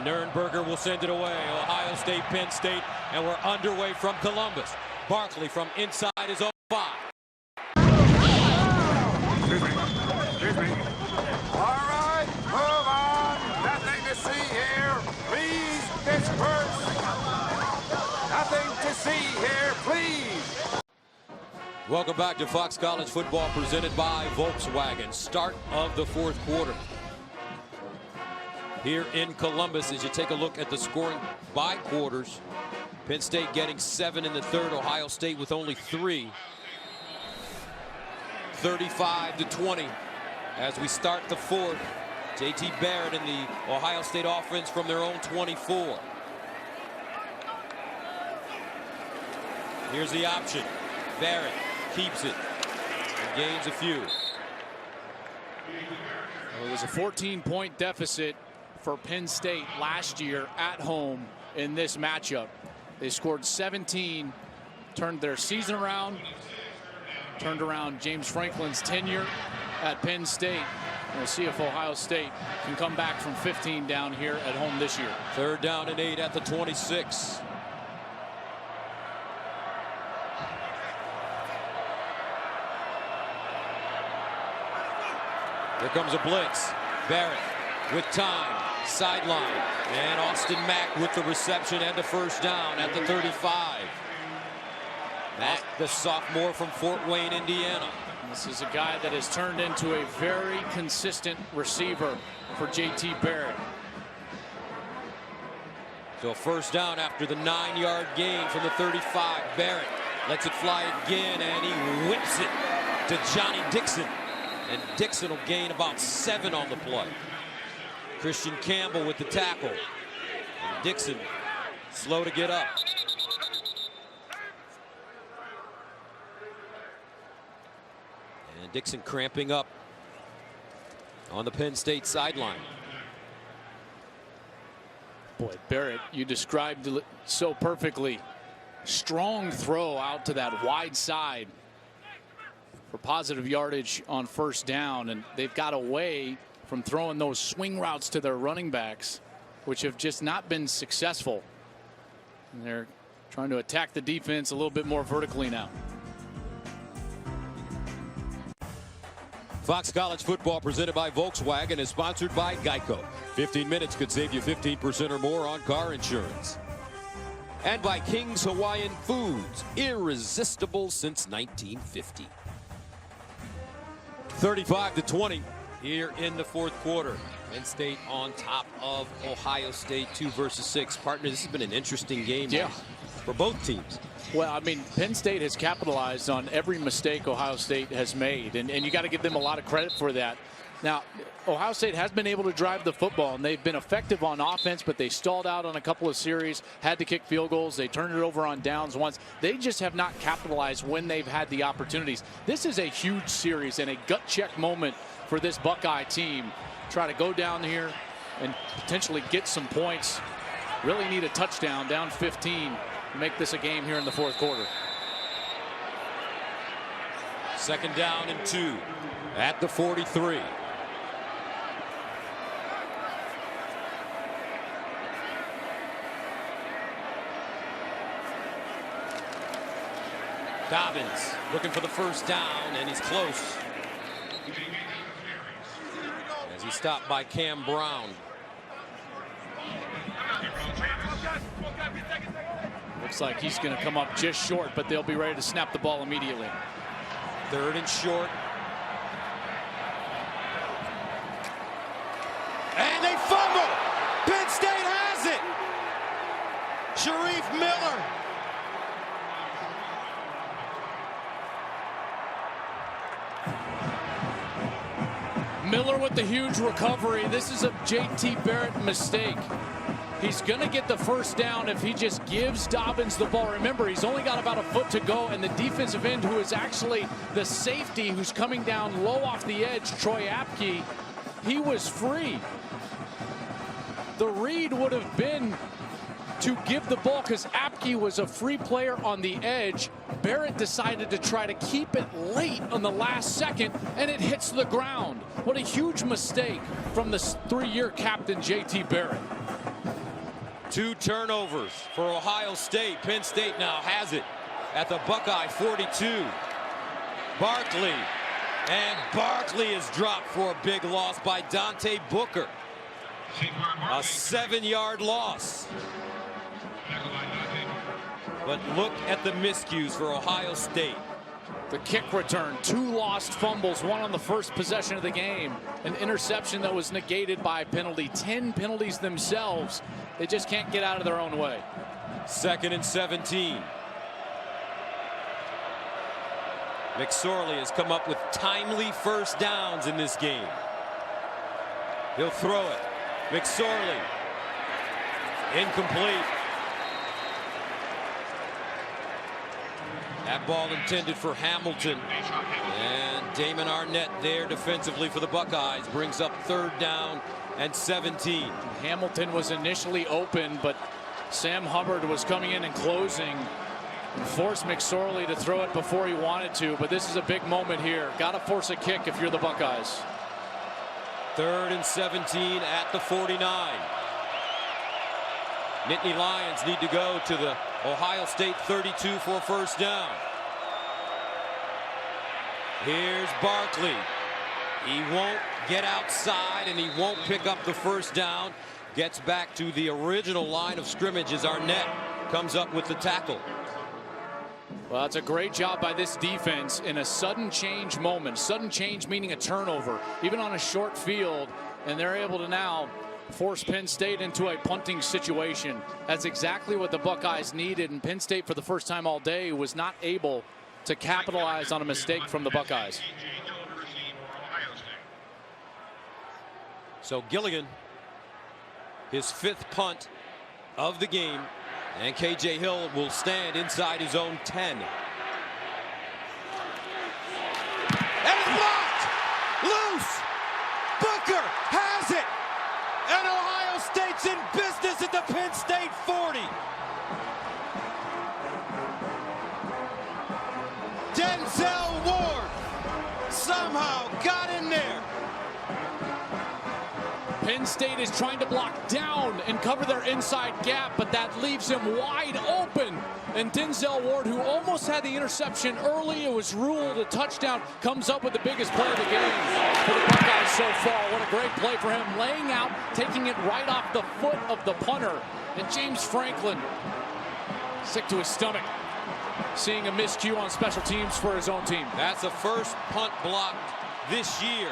Nurnberger will send it away. Ohio State, Penn State, and we're underway from Columbus. Barkley from inside his own 5. Excuse me. All right, move on. Nothing to see here. Please disperse. Nothing to see here, please. Welcome back to Fox College Football presented by Volkswagen. Start of the 4th quarter here in Columbus as you take a look at the scoring by quarters. Penn State getting 7 in the 3rd. Ohio State with only 3. 35-20 as we start the 4th. J.T. Barrett and the Ohio State offense from their own 24. Here's the option. Barrett keeps it and gains a few. Well, it was a 14-point deficit for Penn State last year at home in this matchup. They scored 17, turned their season around, turned around James Franklin's tenure at Penn State. We'll see if Ohio State can come back from 15 down here at home this year. 3rd down and 8 at the 26. Here comes a blitz. Barrett with time. Sideline. And Austin Mack with the reception and a 1st down at the 35. Mack, the sophomore from Fort Wayne, Indiana. This is a guy that has turned into a very consistent receiver for J.T. Barrett. So 1st down after the 9-yard gain from the 35. Barrett lets it fly again, and he whips it to Johnny Dixon. And Dixon will gain about 7 on the play. Christian Campbell with the tackle. And Dixon slow to get up. And Dixon cramping up on the Penn State sideline. Boy, Barrett, you described it so perfectly. Strong throw out to that wide side for positive yardage on 1st down, and they've got away from throwing those swing routes to their running backs, which have just not been successful. And they're trying to attack the defense a little bit more vertically now. Fox College Football presented by Volkswagen is sponsored by Geico. 15 minutes could save you 15% or more on car insurance. And by King's Hawaiian Foods, irresistible since 1950. 35-20 here in the 4th quarter. Penn State on top of Ohio State, 2 versus 6. Partner, this has been an interesting game for both teams. Well, I mean, Penn State has capitalized on every mistake Ohio State has made, and you got to give them a lot of credit for that. Now, Ohio State has been able to drive the football, and they've been effective on offense, but they stalled out on a couple of series, had to kick field goals. They turned it over on downs once. They just have not capitalized when they've had the opportunities. This is a huge series and a gut check moment for this Buckeye team. Try to go down here and potentially get some points. Really need a touchdown, down 15, to make this a game here in the 4th quarter. 2nd down and 2 at the 43. Dobbins looking for the 1st down, and he's close as he's stopped by Cam Brown. Looks like he's going to come up just short, but they'll be ready to snap the ball immediately. 3rd and short. And they fumble. Penn State has it. Sharif Miller. Miller with the huge recovery. This is a J.T. Barrett mistake. He's going to get the 1st down if he just gives Dobbins the ball. Remember, he's only got about a foot to go, and the defensive end, who is actually the safety who's coming down low off the edge, Troy Apke, he was free. The read would have been to give the ball because Apke was a free player on the edge. Barrett decided to try to keep it late on the last second, and it hits the ground. What a huge mistake from the 3-year captain, J.T. Barrett. 2 turnovers for Ohio State. Penn State now has it at the Buckeye 42. Barkley. And Barkley is dropped for a big loss by Dante Booker. A 7-yard loss. But look at the miscues for Ohio State. The kick return, 2 lost fumbles, 1 on the first possession of the game. An interception that was negated by a penalty. 10 penalties themselves. They just can't get out of their own way. 2nd and 17. McSorley has come up with timely first downs in this game. He'll throw it. McSorley. Incomplete. That ball intended for Hamilton. And Damon Arnett there defensively for the Buckeyes brings up 3rd down and 17. Hamilton was initially open, but Sam Hubbard was coming in and closing. And forced McSorley to throw it before he wanted to, but this is a big moment here. Got to force a kick if you're the Buckeyes. 3rd and 17 at the 49. Nittany Lions need to go to the Ohio State 32 for a first down. Here's Barkley. He won't get outside and he won't pick up the first down. Gets back to the original line of scrimmage as Arnett comes up with the tackle. Well, it's a great job by this defense in a sudden change moment. Sudden change meaning a turnover, even on a short field. And they're able to now force Penn State into a punting situation. That's exactly what the Buckeyes needed. And Penn State, for the first time all day, was not able to capitalize on a mistake from the Buckeyes. So Gilligan, his 5th punt of the game. And K.J. Hill will stand inside his own 10. And it's blocked! Loose! Booker has it! And Ohio State's in business at the Penn State 40. Denzel Ward somehow got in there. Penn State is trying to block down and cover their inside gap, but that leaves him wide open. And Denzel Ward, who almost had the interception early, it was ruled a touchdown, comes up with the biggest play of the game for the Buckeyes so far. What a great play for him, laying out, taking it right off the foot of the punter. And James Franklin, sick to his stomach, seeing a miscue on special teams for his own team. That's the first punt blocked this year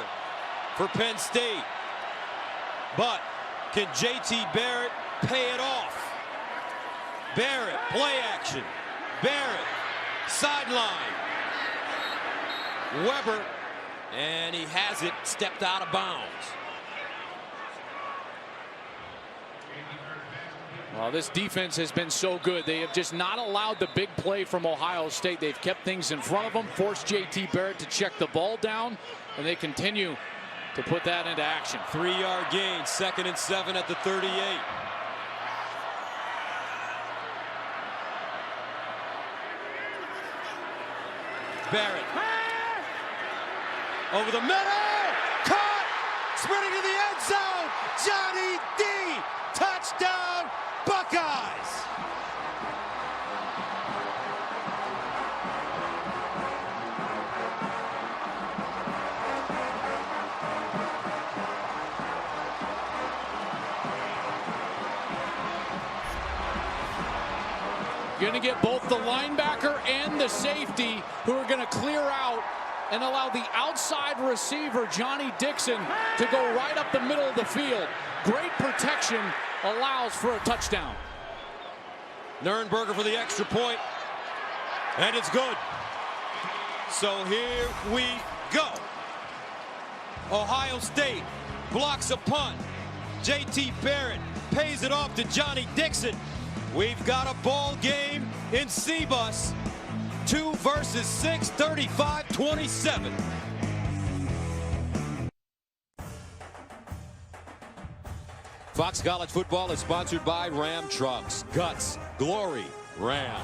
for Penn State. But can J.T. Barrett pay it off? Barrett, play action. Barrett, sideline. Weber, and he has it, stepped out of bounds. Well, this defense has been so good. They have just not allowed the big play from Ohio State. They've kept things in front of them, forced J.T. Barrett to check the ball down, and they continue to put that into action. 3-yard gain, 2nd and 7 at the 38. Barrett. Over the middle. Caught. Sprinting to the end zone. Johnny D. Touchdown, Buckeyes. Going to get both the linebacker and the safety, who are going to clear out and allow the outside receiver, Johnny Dixon, to go right up the middle of the field. Great protection, allows for a touchdown. Nurnberger for the extra point, and it's good. So here we go. Ohio State blocks a punt. J.T. Barrett pays it off to Johnny Dixon. We've got a ball game in C-Bus. 2 versus 6, 35-27. Fox College Football is sponsored by Ram Trucks. Guts, glory, Ram.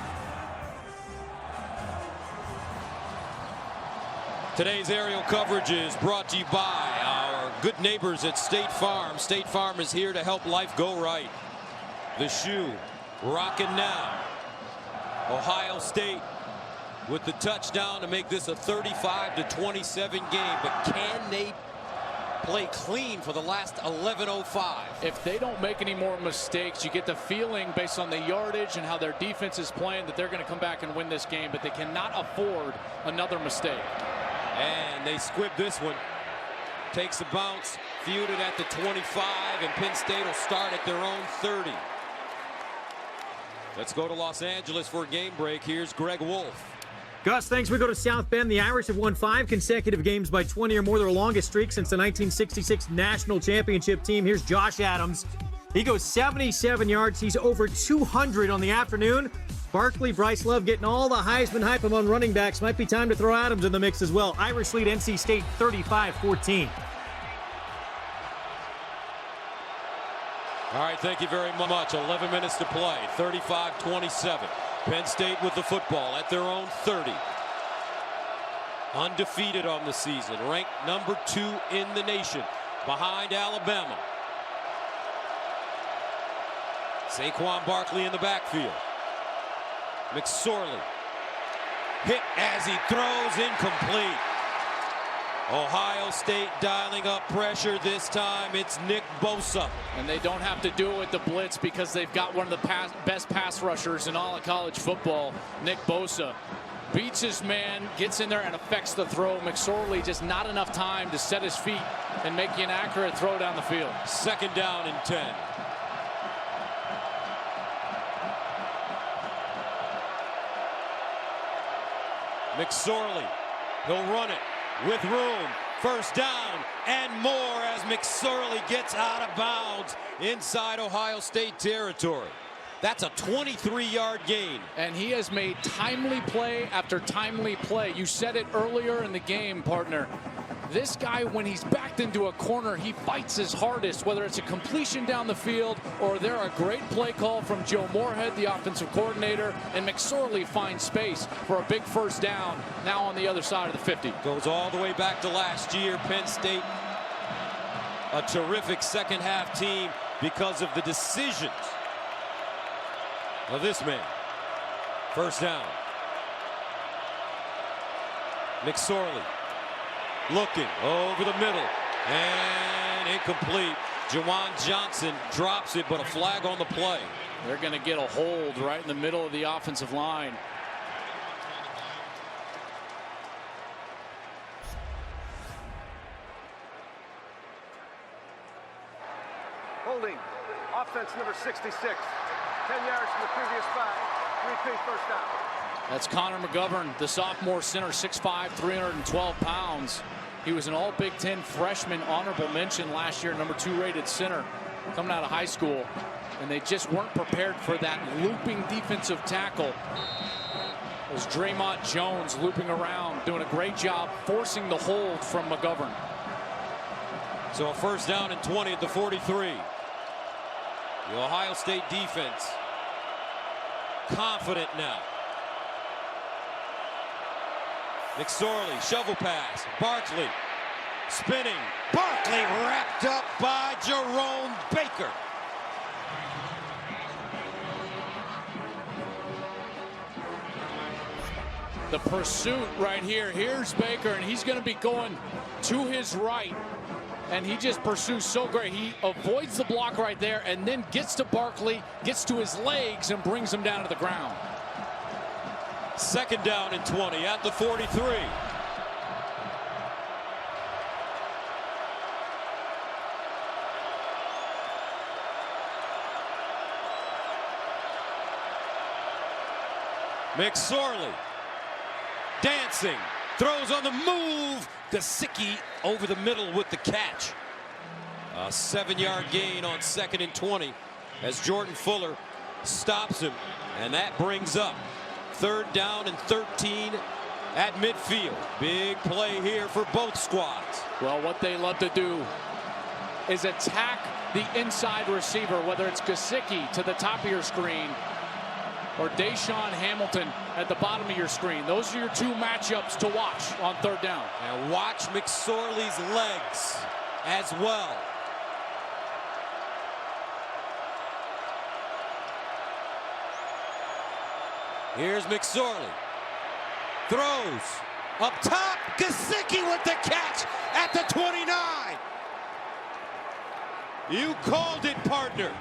Today's aerial coverage is brought to you by our good neighbors at State Farm. State Farm is here to help life go right. The shoe rocking now. Ohio State with the touchdown to make this a 35-27 game. But can they play clean for the last 11:05? If they don't make any more mistakes, you get the feeling based on the yardage and how their defense is playing that they're going to come back and win this game, but they cannot afford another mistake. And they squib this one. Takes a bounce, fielded at the 25, and Penn State will start at their own 30. Let's go to Los Angeles for a game break. Here's Greg Wolf. Gus, thanks. We go to South Bend. The Irish have won 5 consecutive games by 20 or more, their longest streak since the 1966 National Championship team. Here's Josh Adams. He goes 77 yards. He's over 200 on the afternoon. Barkley, Bryce Love getting all the Heisman hype among running backs. Might be time to throw Adams in the mix as well. Irish lead NC State 35-14. All right, thank you very much. 11 minutes to play. 35-27. Penn State with the football at their own 30. Undefeated on the season. Ranked number 2 in the nation, behind Alabama. Tyquan Barkley in the backfield. McSorley hit as he throws, incomplete. Ohio State dialing up pressure. This time it's Nick Bosa. And they don't have to do it with the blitz because they've got one of the best pass rushers in all of college football. Nick Bosa beats his man, gets in there and affects the throw. McSorley just not enough time to set his feet and make an accurate throw down the field. 2nd down and 10. McSorley, he'll run it with room. 1st down and more as McSorley gets out of bounds inside Ohio State territory. That's a 23-yard gain. And he has made timely play after timely play. You said it earlier in the game, partner. This guy, when he's backed into a corner, he fights his hardest, whether it's a completion down the field or there a great play call from Joe Moorhead, the offensive coordinator, and McSorley finds space for a big 1st down now on the other side of the 50. Goes all the way back to last year. Penn State, a terrific second-half team because of the decisions of this man. 1st down. McSorley looking over the middle and incomplete. Jawan Johnson drops it, but a flag on the play. They're going to get a hold right in the middle of the offensive line. Holding. Offense number 66. 10 yards from the previous 5. Repeat 1st down. That's Connor McGovern, the sophomore center, 6'5", 312 pounds. He was an all-Big Ten freshman honorable mention last year, number 2 rated center coming out of high school. And they just weren't prepared for that looping defensive tackle. It was Draymond Jones looping around, doing a great job forcing the hold from McGovern. So a 1st down and 20 at the 43. The Ohio State defense confident now. McSorley, shovel pass. Barkley spinning. Barkley wrapped up by Jerome Baker. The pursuit right here. Here's Baker, and he's going to be going to his right. And he just pursues so great. He avoids the block right there and then gets to Barkley, gets to his legs, and brings him down to the ground. 2nd down and 20 at the 43. McSorley dancing, throws on the move. Gesicki over the middle with the catch. A 7-yard gain on 2nd and 20 as Jordan Fuller stops him, and that brings up 3rd down and 13 at midfield. Big play here for both squads. Well, what they love to do is attack the inside receiver, whether it's Gesicki to the top of your screen or Deshaun Hamilton at the bottom of your screen. Those are your 2 matchups to watch on 3rd down. And watch McSorley's legs as well. Here's McSorley. Throws. Up top. Gesicki with the catch at the 29. You called it, partner.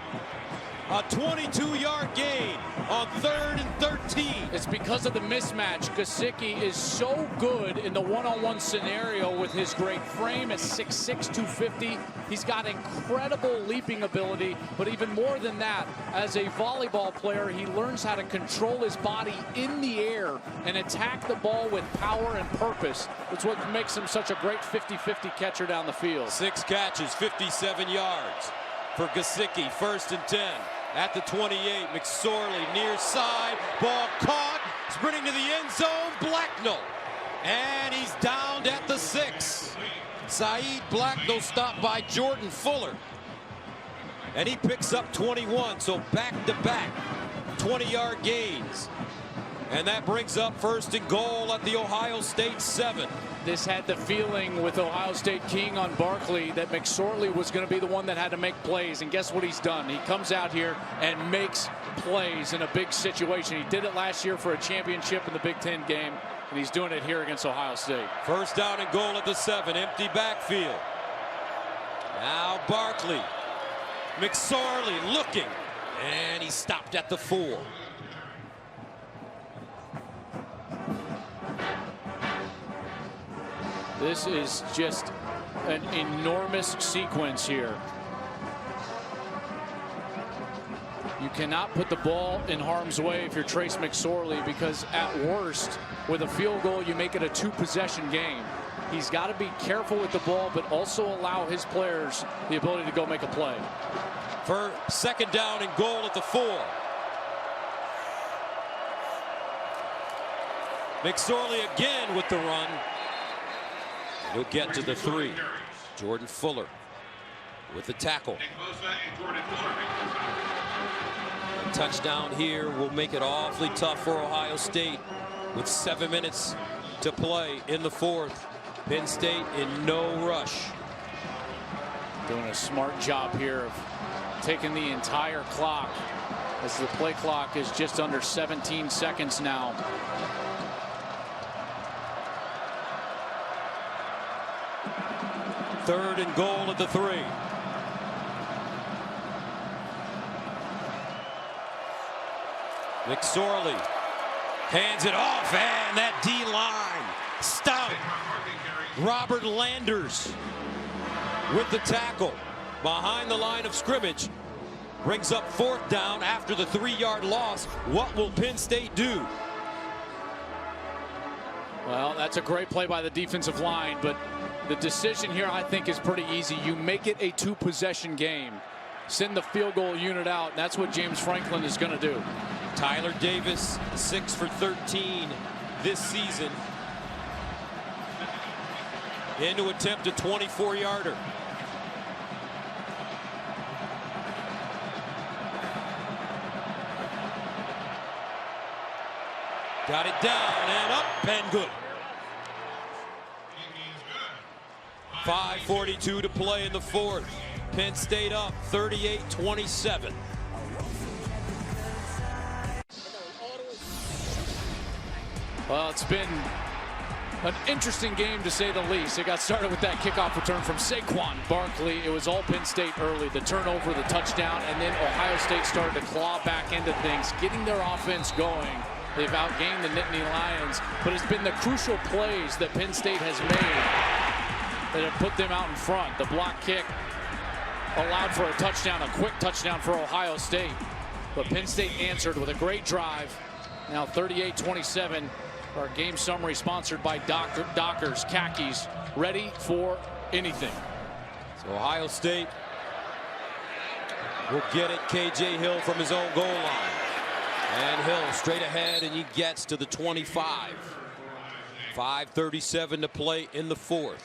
A 22-yard gain on 3rd and 13. It's because of the mismatch. Gesicki is so good in the one-on-one scenario with his great frame at 6'6", 250. He's got incredible leaping ability, but even more than that, as a volleyball player, he learns how to control his body in the air and attack the ball with power and purpose. That's what makes him such a great 50-50 catcher down the field. 6 catches, 57 yards for Gesicki. 1st and 10. At the 28, McSorley near side, ball caught, sprinting to the end zone, Blacknell. And he's downed at the 6. Saeed Blacknell stopped by Jordan Fuller. And he picks up 21, so back-to-back 20-yard gains. And that brings up 1st and goal at the Ohio State 7. This had the feeling with Ohio State keying on Barkley that McSorley was going to be the one that had to make plays. And guess what he's done? He comes out here and makes plays in a big situation. He did it last year for a championship in the Big Ten game, and he's doing it here against Ohio State. 1st down and goal at the 7. Empty backfield. Now Barkley. McSorley looking. And he stopped at the 4. This is just an enormous sequence here. You cannot put the ball in harm's way if you're Trace McSorley, because at worst, with a field goal, you make it a 2-possession game. He's got to be careful with the ball, but also allow his players the ability to go make a play. For 2nd down and goal at the 4. McSorley again with the run. He'll get to the 3. Jordan Fuller with the tackle. A touchdown here will make it awfully tough for Ohio State with 7 minutes to play in the 4th. Penn State in no rush. Doing a smart job here of taking the entire clock, as the play clock is just under 17 seconds now. Third and goal at the 3. McSorley hands it off, and that D-line stout. Robert Landers with the tackle behind the line of scrimmage. Brings up 4th down after the 3-yard loss. What will Penn State do? Well, that's a great play by the defensive line, but the decision here, I think, is pretty easy. You make it a 2-possession game. Send the field goal unit out. That's what James Franklin is going to do. Tyler Davis, 6 for 13 this season. In to attempt a 24-yarder. Got it down and up and good. 5:42 to play in the 4th. Penn State up 38-27. Well, it's been an interesting game, to say the least. It got started with that kickoff return from Tyquan. Barkley. It was all Penn State early. The turnover, the touchdown, and then Ohio State started to claw back into things, getting their offense going. They've outgained the Nittany Lions, but it's been the crucial plays that Penn State has made that have put them out in front. The block kick allowed for a touchdown, a quick touchdown for Ohio State. But Penn State answered with a great drive. Now 38-27. Our game summary sponsored by Dockers, khakis, ready for anything. So Ohio State will get it. KJ Hill from his own goal line. And Hill straight ahead, and he gets to the 25. 5:37 to play in the 4th.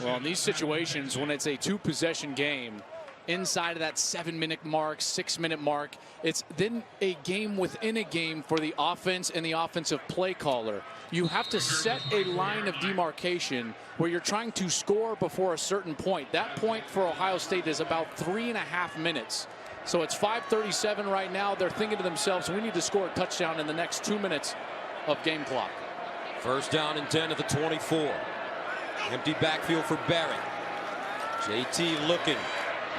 Well, in these situations, when it's a 2-possession game, inside of that 7-minute mark, 6-minute mark, it's then a game within a game for the offense and the offensive play caller. You have to set a line of demarcation where you're trying to score before a certain point. That point for Ohio State is about 3.5 minutes. So it's 5:37 right now. They're thinking to themselves, we need to score a touchdown in the next 2 minutes of game clock. First down and 10 at the 24. Empty backfield for Barrett. JT looking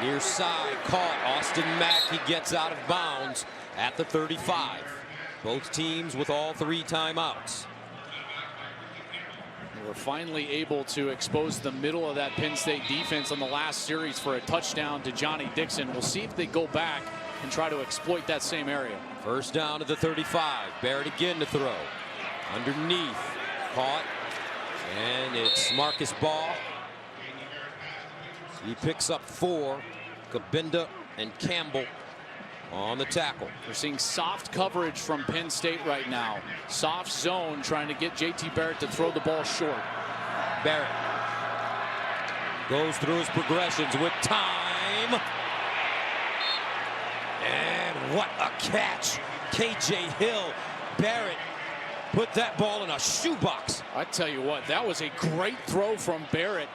near side, caught. Austin Mack, he gets out of bounds at the 35. Both teams with all 3 timeouts. We're finally able to expose the middle of that Penn State defense on the last series for a touchdown to Johnny Dixon. We'll see if they go back and try to exploit that same area. First down at the 35. Barrett again to throw. Underneath, caught, and it's Marcus Ball. He picks up 4. Kabinda and Campbell on the tackle. We're seeing soft coverage from Penn State right now. Soft zone trying to get JT Barrett to throw the ball short. Barrett goes through his progressions with time. And what a catch. KJ Hill. Barrett put that ball in a shoebox. I tell you what, that was a great throw from Barrett.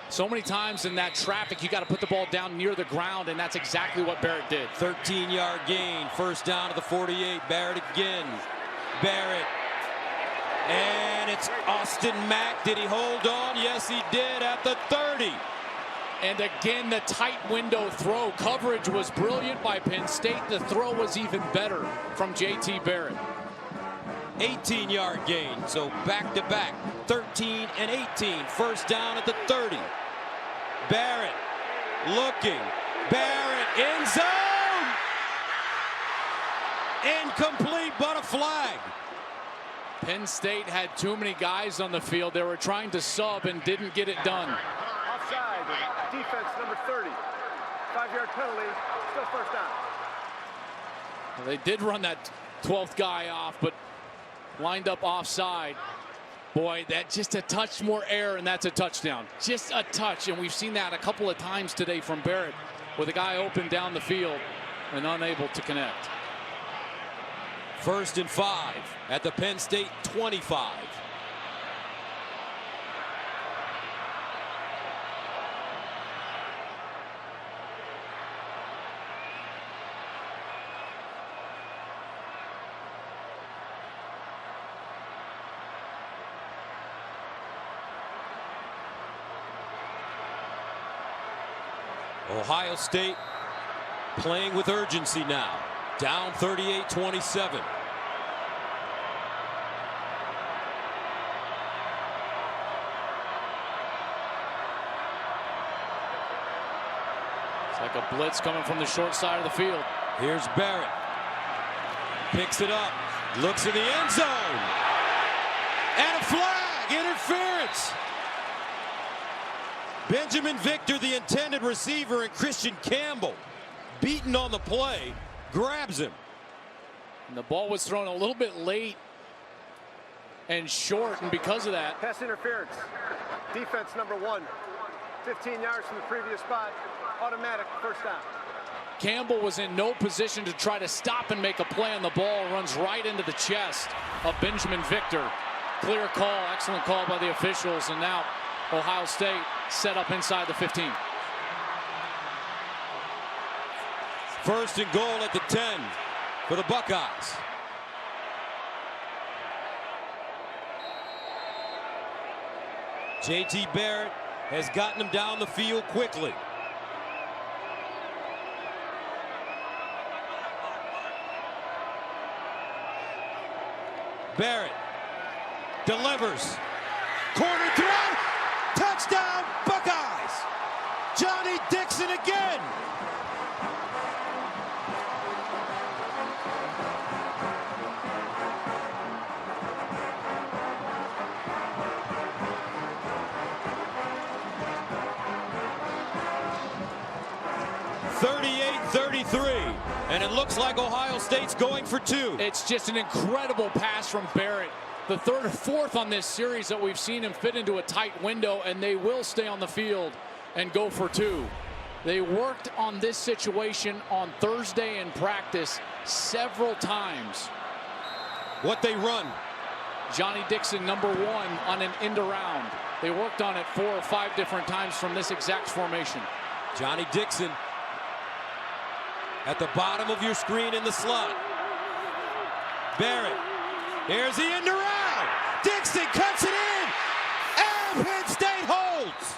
So many times in that traffic, you got to put the ball down near the ground, and that's exactly what Barrett did. 13-yard gain. First down to the 48. Barrett again. Barrett. And it's Austin Mack. Did he hold on? Yes, he did at the 30. And again, the tight window throw. Coverage was brilliant by Penn State. The throw was even better from JT Barrett. 18-yard gain. So back-to-back. 13 and 18. First down at the 30. Barrett looking. Barrett in zone. Incomplete, but a flag. Penn State had too many guys on the field. They were trying to sub and didn't get it done. Offside, defense number 30. 5-yard penalty, still first down. Well, they did run that 12th guy off, but lined up offside. Boy, that just a touch more air, and that's a touchdown. Just a touch, and we've seen that a couple of times today from Barrett, with a guy open down the field and unable to connect. First and 5 at the Penn State 25. Ohio State playing with urgency now. Down 38-27. It's like a blitz coming from the short side of the field. Here's Barrett. Picks it up. Looks in the end zone. And a flag. Interference. Benjamin Victor, the intended receiver, and Christian Campbell, beaten on the play, grabs him. And the ball was thrown a little bit late and short, and because of that, Pass interference. Defense number 1. 15 yards from the previous spot. Automatic first down. Campbell was in no position to try to stop and make a play on the ball. Runs right into the chest of Benjamin Victor. Clear call, excellent call by the officials, and now Ohio State set up inside the 15. First and goal at the 10 for the Buckeyes. JT Barrett has gotten him down the field quickly. Barrett delivers. Corner throw. Touchdown, Buckeyes. Johnny Dixon again. (38-33), and it looks like Ohio State's going for 2. It's just an incredible pass from Barrett. The third or fourth on this series that we've seen him fit into a tight window, and they will stay on the field and go for 2. They worked on this situation on Thursday in practice several times. What they run? Johnny Dixon, number 1 on an end around. They worked on it 4 or 5 different times from this exact formation. Johnny Dixon At the bottom of your screen in the slot. Barrett. Here's the end around. Dixon cuts it in. And Penn State holds.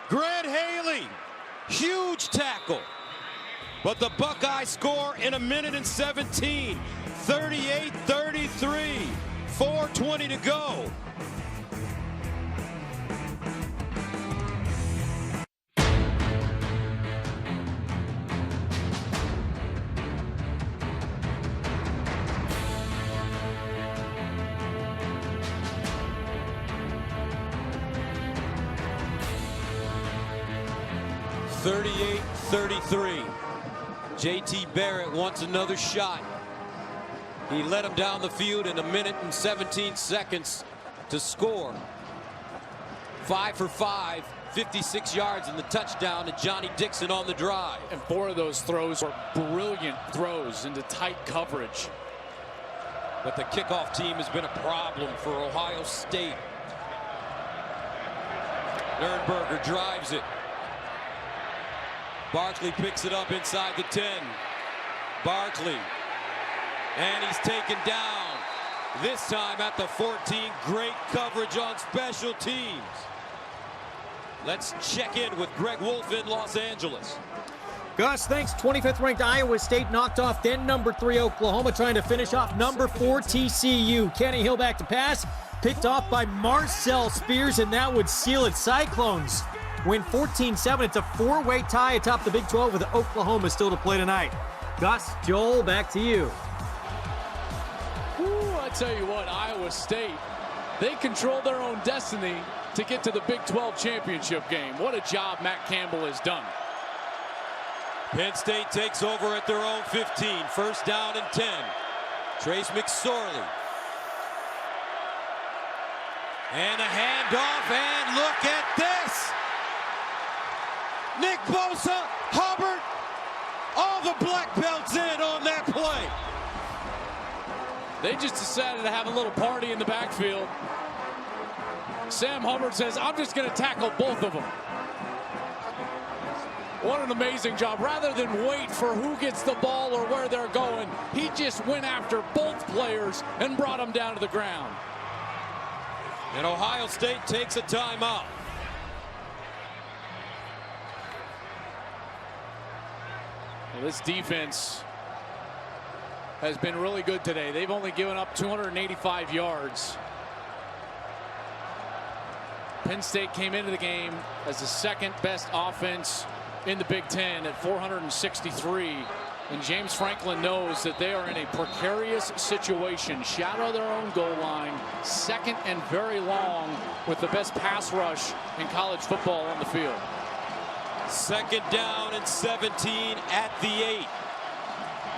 Grant Haley. Huge tackle. But the Buckeyes score in 1:17. 38-33. 4:20 to go. .38-33. JT Barrett wants another shot. He led him down the field in 1:17 to score. 5 for 5, 56 yards and the touchdown to Johnny Dixon on the drive. And 4 of those throws were brilliant throws into tight coverage. But the kickoff team has been a problem for Ohio State. Nurnberger drives it. Barkley picks it up inside the 10. Barkley. And he's taken down. This time at the 14. Great coverage on special teams. Let's check in with Greg Wolf in Los Angeles. Gus, thanks. 25th ranked Iowa State knocked off then number 3 Oklahoma, trying to finish off number 4 TCU. Kenny Hill back to pass. Picked off by Marcel Spears, and that would seal it. Cyclones win 14-7. It's a 4-way tie atop the Big 12 with Oklahoma still to play tonight. Gus, Joel, back to you. Ooh, I tell you what, Iowa State, they control their own destiny to get to the Big 12 championship game. What a job Matt Campbell has done. Penn State takes over at their own 15. First down and 10. Trace McSorley. And a handoff, and look at this. Nick Bosa, Hubbard, all the black belts in on that play. They just decided to have a little party in the backfield. Sam Hubbard says, I'm just going to tackle both of them. What an amazing job. Rather than wait for who gets the ball or where they're going, he just went after both players and brought them down to the ground. And Ohio State takes a timeout. Well, this defense has been really good today. They've only given up 285 yards. Penn State came into the game as the second best offense in the Big Ten at 463. And James Franklin knows that they are in a precarious situation. Shadow their own goal line, second and very long, with the best pass rush in college football on the field. Second down and 17 at the 8.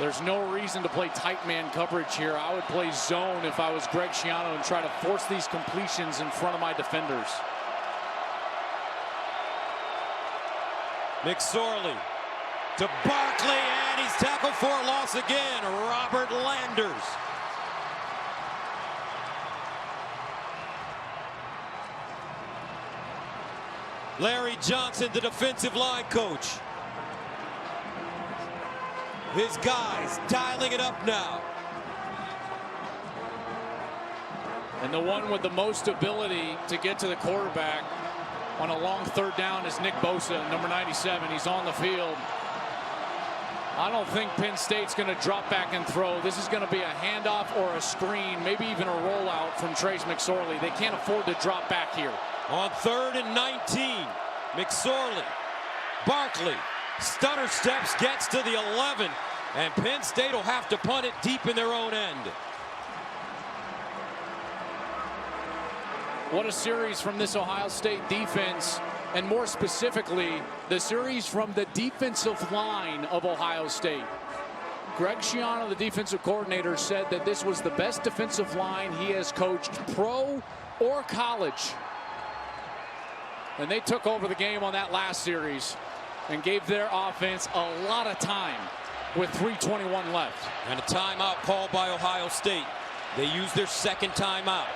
There's no reason to play tight man coverage here. I would play zone if I was Greg Schiano and try to force these completions in front of my defenders. McSorley to Barkley, and he's tackled for a loss again. Robert Landers. Larry Johnson, the defensive line coach. His guys dialing it up now. And the one with the most ability to get to the quarterback on a long third down is Nick Bosa, number 97. He's on the field. I don't think Penn State's going to drop back and throw. This is going to be a handoff or a screen, maybe even a rollout from Trace McSorley. They can't afford to drop back here. On 3rd and 19, McSorley, Barkley, stutter steps, gets to the 11, and Penn State will have to punt it deep in their own end. What a series from this Ohio State defense, and more specifically, the series from the defensive line of Ohio State. Greg Schiano, the defensive coordinator, said that this was the best defensive line he has coached, pro or college. And they took over the game on that last series and gave their offense a lot of time with 3:21 left. And a timeout called by Ohio State. They used their second timeout.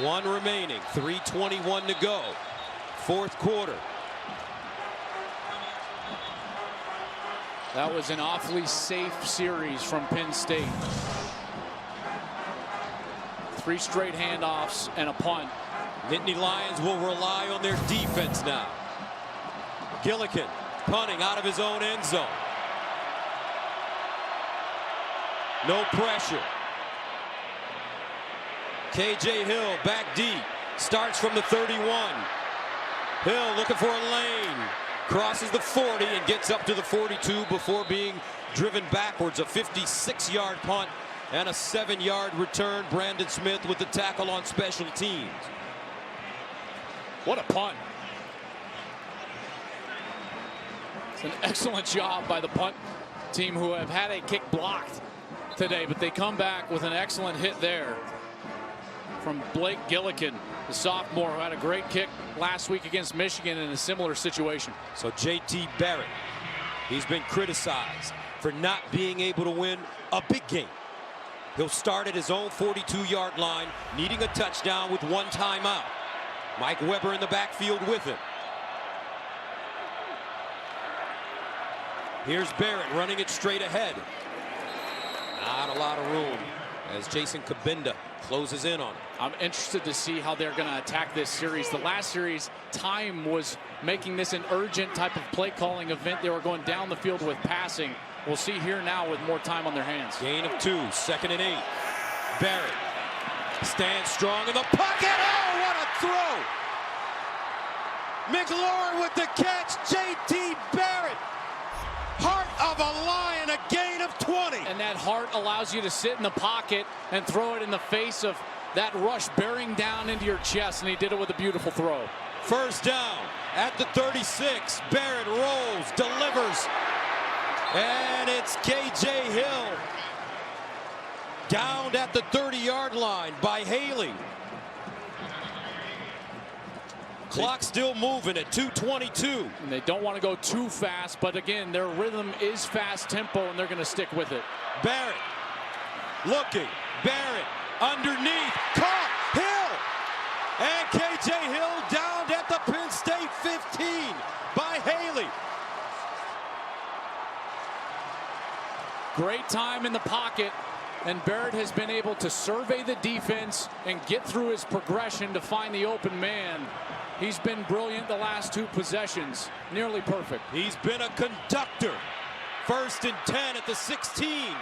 1 remaining, 3:21 to go. 4th quarter. That was an awfully safe series from Penn State. 3 straight handoffs and a punt. Nittany Lions will rely on their defense now. Gillikin punting out of his own end zone. No pressure. KJ Hill back deep. Starts from the 31. Hill looking for a lane. Crosses the 40 and gets up to the 42 before being driven backwards. A 56-yard punt and a 7-yard return. Brandon Smith with the tackle on special teams. What a punt. It's an excellent job by the punt team, who have had a kick blocked today, but they come back with an excellent hit there from Blake Gillikin, the sophomore, who had a great kick last week against Michigan in a similar situation. So JT Barrett, he's been criticized for not being able to win a big game. He'll start at his own 42-yard line, needing a touchdown with 1 timeout. Mike Weber in the backfield with him. Here's Barrett running it straight ahead. Not a lot of room as Jason Kabinda closes in on it. I'm interested to see how they're going to attack this series. The last series, time was making this an urgent type of play calling event. They were going down the field with passing. We'll see here now with more time on their hands. Gain of 2, 2nd and 8. Barrett stands strong in the pocket. Oh, what a throw! McLaurin with the catch. JT Barrett, heart of a lion, a gain of 20. And that heart allows you to sit in the pocket and throw it in the face of that rush bearing down into your chest, and he did it with a beautiful throw. First down at the 36. Barrett rolls, delivers, and it's KJ Hill downed at the 30-yard line by Haley. Clock still moving at 2:22. And they don't want to go too fast, but again, their rhythm is fast tempo, and they're going to stick with it. Barrett looking. Barrett underneath. Caught. Hill. And KJ Hill downed at the Penn State 15 by Haley. Great time in the pocket, and Barrett has been able to survey the defense and get through his progression to find the open man. He's been brilliant the last 2 possessions. Nearly perfect. He's been a conductor. 1st and 10 at the 16.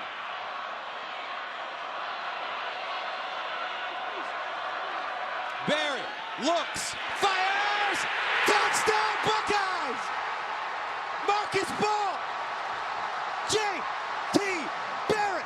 Barrett looks, fires, touchdown Buckeyes! Marcus Ball, J.T. Barrett.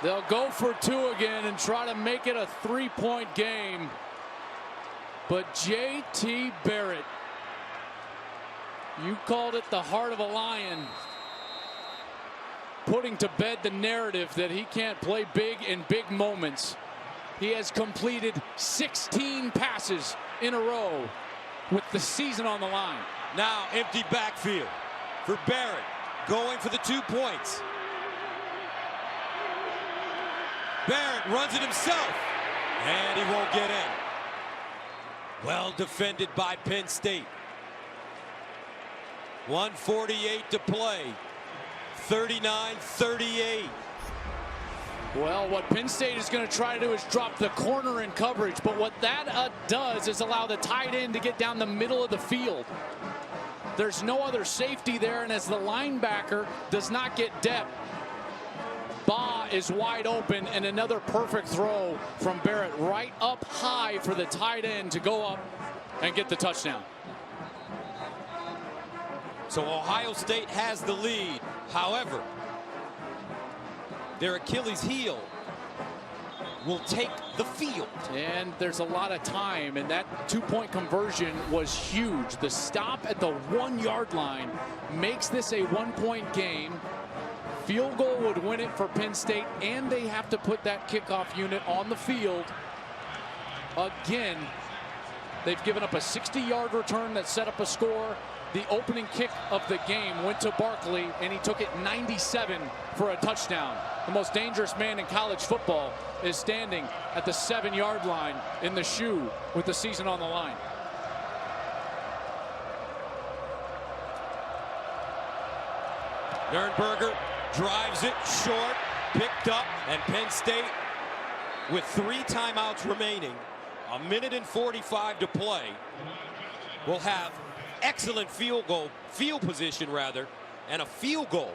They'll go for 2 again and try to make it a 3-point game. But J.T. Barrett, you called it the heart of a lion, putting to bed the narrative that he can't play big in big moments. He has completed 16 passes in a row with the season on the line. Now empty backfield for Barrett, going for the 2 points. Barrett runs it himself, and he won't get in. Well defended by Penn State. 1:48 to play. 39-38. Well, what Penn State is going to try to do is drop the corner in coverage, but what that does is allow the tight end to get down the middle of the field. There's no other safety there, and as the linebacker does not get depth, Ba is wide open, and another perfect throw from Barrett right up high for the tight end to go up and get the touchdown. So Ohio State has the lead. However, their Achilles heel will take the field. And there's a lot of time, and that 2-point conversion was huge. The stop at the 1-yard line makes this a 1-point game. field goal would win it for Penn State, and they have to put that kickoff unit on the field. Again, they've given up a 60-yard return that set up a score. The opening kick of the game went to Barkley, and he took it 97 for a touchdown. The most dangerous man in college football is standing at the 7-yard line in the shoe with the season on the line. Nurnberger drives it short, picked up, and Penn State, with 3 timeouts remaining, 1:45 to play, will have excellent field position, and a field goal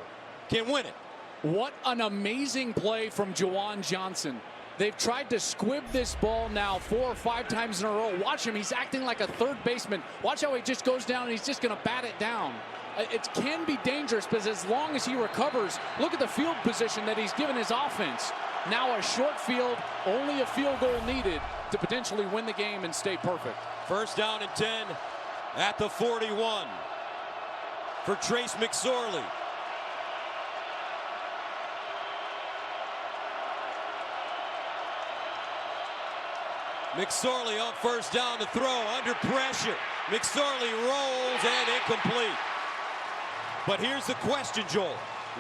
can win it. What an amazing play from Juwan Johnson. They've tried to squib this ball now 4 or 5 times in a row. Watch him, he's acting like a third baseman. Watch how he just goes down and he's just gonna bat it down. It can be dangerous, because as long as he recovers, look at the field position that he's given his offense. Now a short field, only a field goal needed to potentially win the game and stay perfect. First down and 10 at the 41 for Trace McSorley. McSorley on first down to throw, under pressure. McSorley rolls and incomplete. But here's the question, Joel.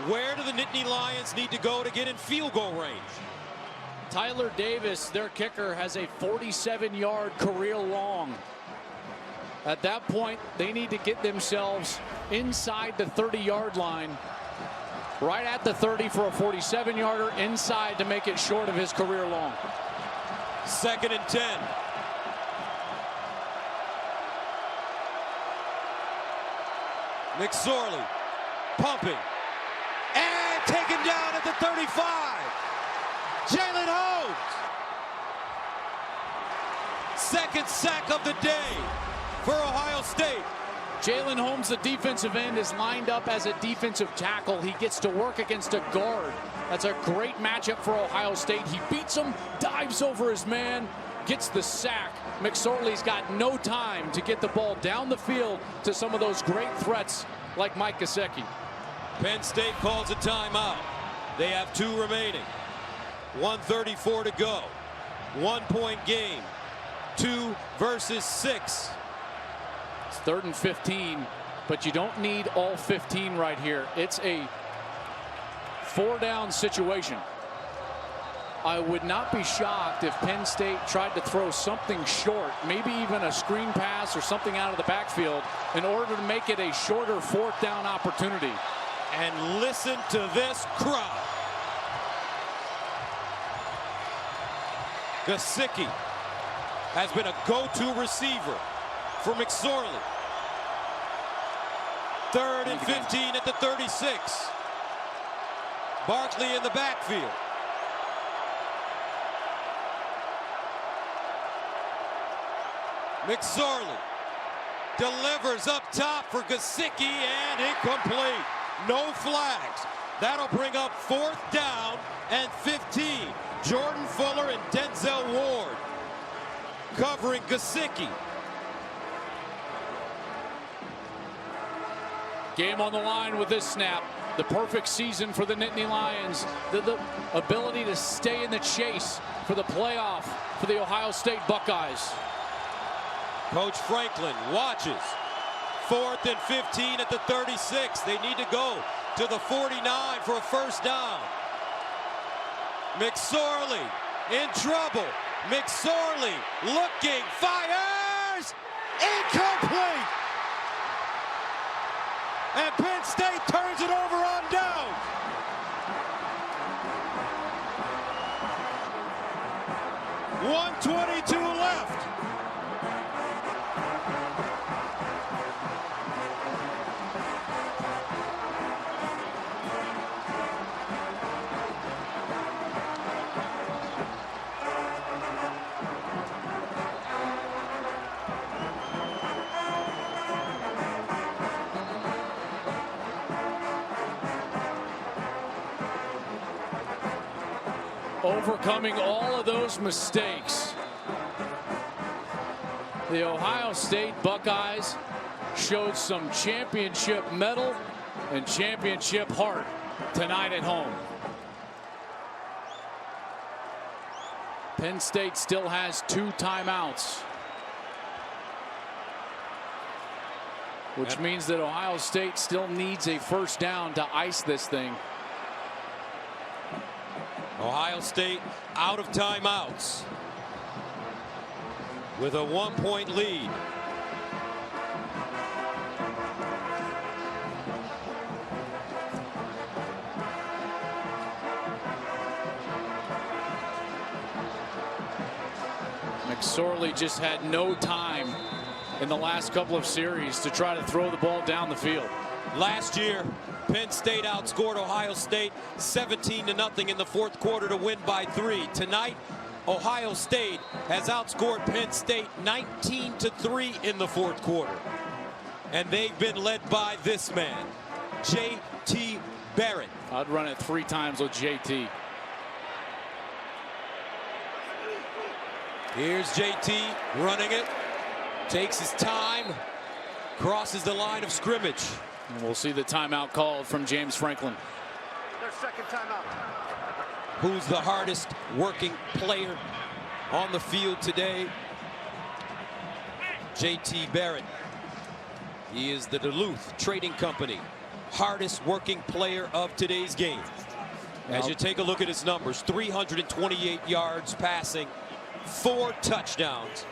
Where do the Nittany Lions need to go to get in field goal range? Tyler Davis, their kicker, has a 47-yard career long. At that point, they need to get themselves inside the 30-yard line, right at the 30 for a 47-yarder, inside to make it short of his career long. 2nd and 10. McSorley pumping and taken down at the 35. Jalen Holmes. 2nd sack of the day for Ohio State. Jalen Holmes, the defensive end, is lined up as a defensive tackle. He gets to work against a guard. That's a great matchup for Ohio State. He beats him, dives over his man, gets the sack. McSorley's got no time to get the ball down the field to some of those great threats like Mike Gesicki. Penn State calls a timeout. They have 2 remaining. 1:34 to go. 1-point game. 2 versus 6. It's 3rd and 15, but you don't need all 15 right here. It's a 4-down situation. I would not be shocked if Penn State tried to throw something short, maybe even a screen pass or something out of the backfield, in order to make it a shorter 4th down opportunity. And listen to this crowd. Gesicki has been a go-to receiver for McSorley. 3rd and 15 at the 36. Barkley in the backfield. McSorley delivers up top for Gesicki, and incomplete. No flags. That'll bring up 4th down and 15. Jordan Fuller and Denzel Ward covering Gesicki. Game on the line with this snap. The perfect season for the Nittany Lions. The ability to stay in the chase for the playoff for the Ohio State Buckeyes. Coach Franklin watches. 4th and 15 at the 36. They need to go to the 49 for a first down. McSorley in trouble. McSorley looking, fires, incomplete. And Penn State turns it over on down. .122 left. Overcoming all of those mistakes, the Ohio State Buckeyes showed some championship mettle and championship heart. tonight at home. Penn State still has 2 timeouts, which means that Ohio State still needs a first down to ice this thing. Ohio State out of timeouts with a 1-point lead. McSorley just had no time in the last couple of series to try to throw the ball down the field. Last year, Penn State outscored Ohio State 17-0 in the fourth quarter to win by 3. Tonight, Ohio State has outscored Penn State 19-3 in the fourth quarter. And they've been led by this man, J.T. Barrett. I'd run it 3 times with JT. Here's JT running it, takes his time, crosses the line of scrimmage. And we'll see the timeout called from James Franklin. Their second timeout. Who's the hardest working player on the field today? J.T. Barrett. He is the Duluth Trading Company hardest working player of today's game. As you take a look at his numbers, 328 yards passing, 4 touchdowns.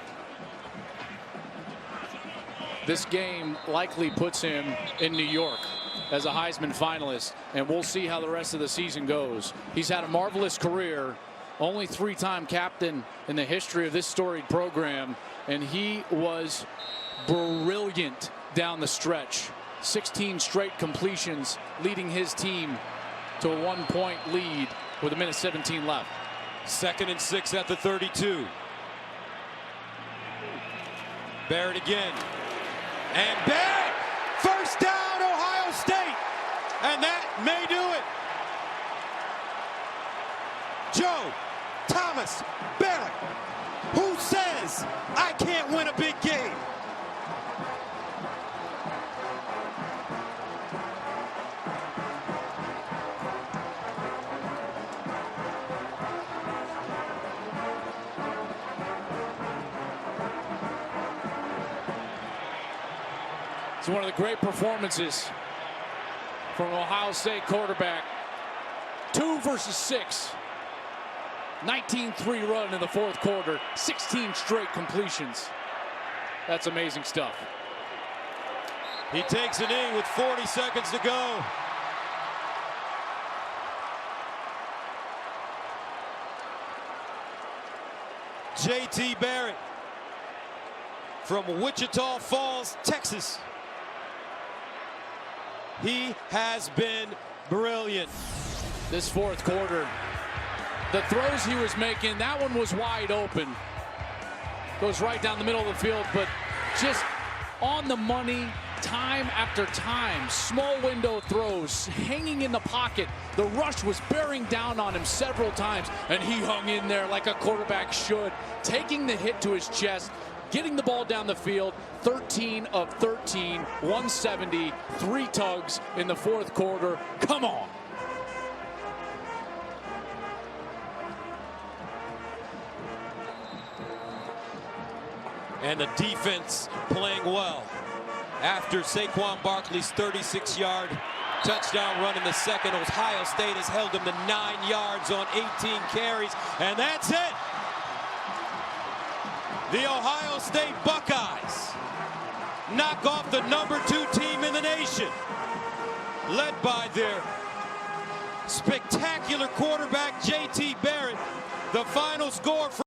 This game likely puts him in New York as a Heisman finalist, and we'll see how the rest of the season goes. He's had a marvelous career, only 3-time captain in the history of this storied program, and he was brilliant down the stretch. 16 straight completions, leading his team to a 1-point lead with 1:17 left. 2nd and 6 at the 32. Barrett again. And Barrett! First down, Ohio State! And that may do it. Joe Thomas Barrett. Who says I can't win a big game? It's one of the great performances from Ohio State quarterback. 2 versus 6. 19-3 run in the fourth quarter. 16 straight completions. That's amazing stuff. He takes it in with 40 seconds to go. J.T. Barrett from Wichita Falls, Texas. He has been brilliant. This fourth quarter, the throws he was making, that one was wide open. Goes right down the middle of the field, but just on the money, time after time. Small window throws, hanging in the pocket. The rush was bearing down on him several times, and he hung in there like a quarterback should, taking the hit to his chest, getting the ball down the field. 13 of 13, 170, 3 tugs in the fourth quarter. Come on. And the defense playing well. After Saquon Barkley's 36-yard touchdown run in the second, Ohio State has held him to 9 yards on 18 carries, and that's it. The Ohio State Buckeyes knock off the #2 team in the nation, led by their spectacular quarterback, J.T. Barrett. The final score for